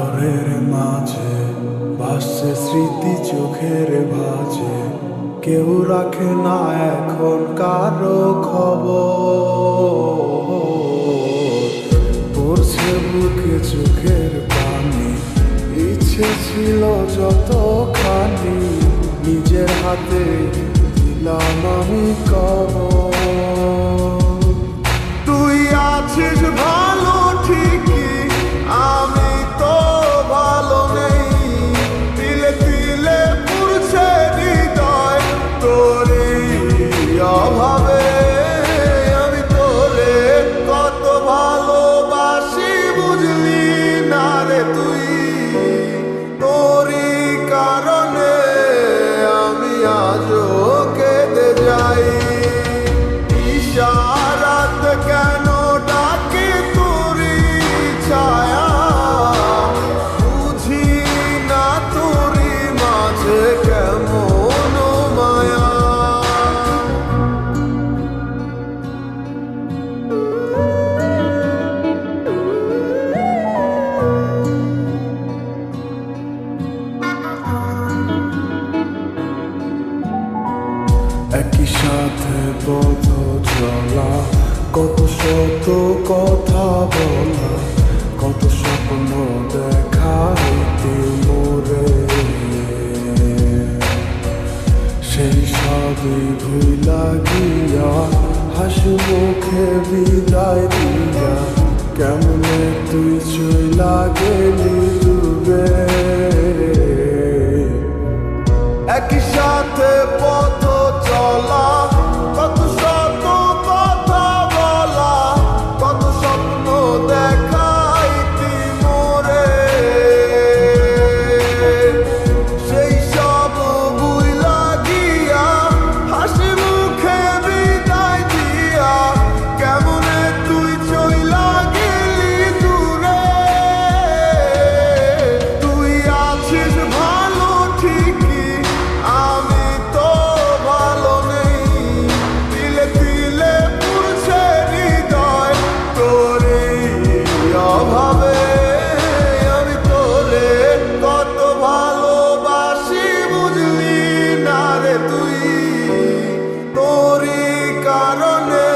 ঘরের মাঝে ভাসছে স্মৃতি চোখের ভাঁজে, কেউ রাখে না এখন কারো খবর। পড়ছে বুকে চোখের পানি, ইচ্ছে ছিল যতখানি, নিজের হাতে দিলাম আমি কবর। তুই আছিস ভালো ঠিকই, আমি তো ভালো নেই। তিলে তিলে পুড়ছে হৃদয় তোরই অভাবে। আমি তোরে কত ভালোবাসি বুঝলি না রে তুই। তোরই কারণে আমি আজও কেঁদে যাই। ইশারাত কেন ডাকে তোরই ছায়া, বুঝি না তোরই মাঝে কেমন মায়া। একই সাথে পথ চলা, কত শত কথা বলা, কত স্বপ্ন দেখাইতে মোরে। সেই সবই ভুলা গিয়া, হাসি মুখে বিদায় দিয়া, কেমনে তুই চইলা গেলি ডুবে। একই সাথে পথ চলা, কত শত কথা বলা, কত স্বপ্ন দেখাইতি মোরে। সেই সব ভুইলা গিয়া, হাসি মুখে বিদায় দিয়া, কেমনে তুই চইলা গেলি দূরে। তুই আছিস ভালো ঠিকই, আমি তো ভালো নেই। তিলে তিলে পুড়ছে হৃদয় তোরই অভাবে। আমি তোরে কত ভালোবাসি বুঝলি না রে তুই। তোরই কারণে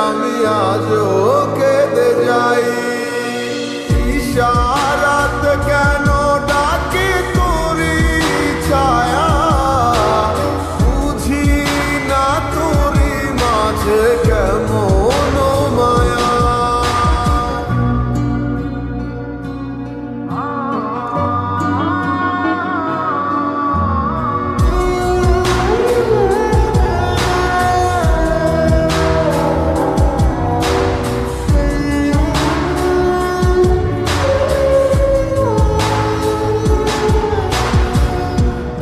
আমি আজও কেঁদে যাই। ইশারাত কেন ডাকে তোরই ছায়া, বুঝি না তোরই মাঝে কেমন মায়া।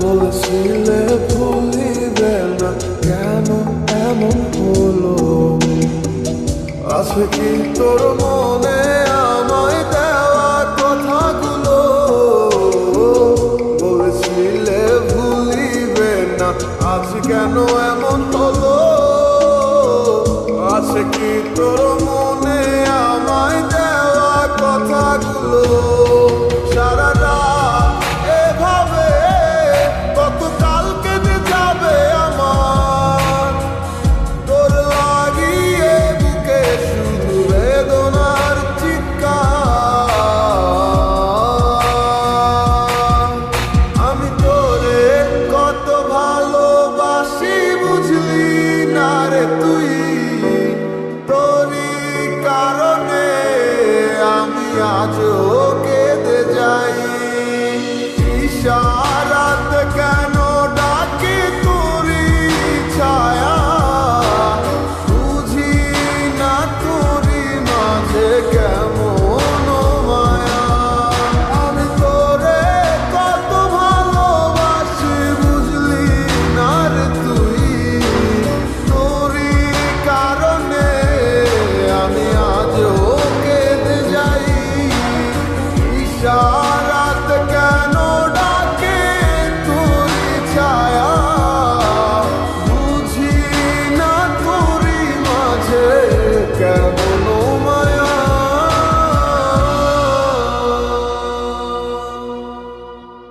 বলেছিলে ভুলিবে না, কেন এমন হলো? আছে কি তোর মনে আমায় দেওয়া কথাগুলো? বলেছিলে ভুলিবে না, আজ কেন এমন হলো? আছে কি তোর মনে